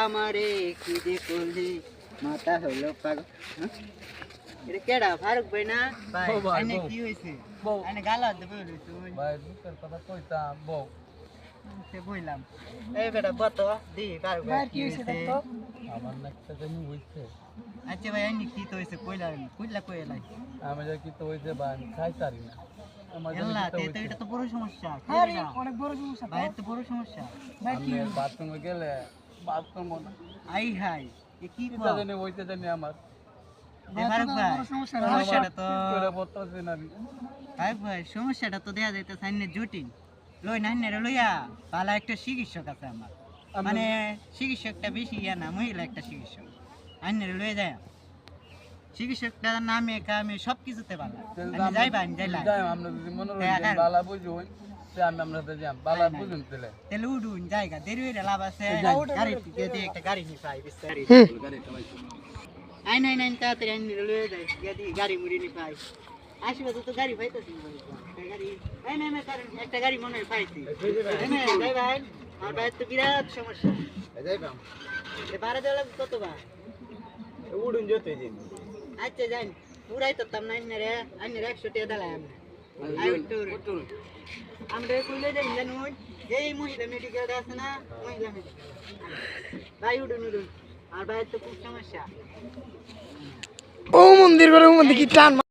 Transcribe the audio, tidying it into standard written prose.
আমারে কি যে করলি মাথা হলো পাগল। এটা কেডা ফারুক ভাই না ভাই? আইনে কি হইছে? আইনে গালা দেবে হইছে ভাই দুঃখের কথা কইতাম বউ সে বইলাম। এই বেটা বতো দি ফারুক ভাই কি হইছে? আমার নাকটা জানি হইছে। আচ্ছা ভাই আইনে কি তো হইছে কইলা কইলাই। আমি যে কি তো হইছে ভাই আমি খাইতারি না। আমার জানি এল্লা কি তো তে তো হইছে। এটা তো বড় সমস্যা। আরে অনেক বড় সমস্যা ভাই তো বড় সমস্যা। ভাই কি আমি বাথরুমে গেলে বাথরুম না আই হাই এ কি কি কও? জানি হইছে জানি আমার ফারুক ভাই সমস্যাটা তো করে বলতেছি না আমি ফারুক ভাই সমস্যাটা তো দেয়া যাইতে সাইনে জটিল লই না লইয়া ভালো একটা চিকিৎসক আছে আমার মানে চিকিৎসকটা বেশি ইয়া না মহিলা একটা চিকিৎসক আইনে লইয়া যায় চিকিৎসকটার নামে কামে সব কিছুতে ভালো আমি যাইবা আমি যাইলাম যাই আমরা যদি মনোরঞ্জন বালা বুঝুন তে আমরা তো যাম বালা বুঝুন তেলে তেলে উডুন জায়গা দেরি হইরা লাভ আছে গাড়ি টিকে দিয়ে একটা গাড়ি নি পাই বিস্তারি আইন তাড়াতাড়ি আইনে লইয়া যাই গাড়ি মুড়ি নি পাই আসবে তো গাড়ি পাইতাছি গাড়ি না কারণ একটা গাড়ি মনে হয় পাইছি যাই ভাই আর ভাই তো বিরাট সমস্যা যাইবা এ বারে দেওয়া লাগবে কত বা উড়ুন যেতে দিন আচ্ছা যাই পুরাই তো তাম নাই রে আইনে 100 টাকা দিলাম আমরা কইলে যাই জানুন এই মহিলা মেডিকেল আছে না মহিলা মেডিকেল ভাই উড়ুন আর ভাই তো খুব সমস্যা ও মন্দির করে ও মন্দির কি টান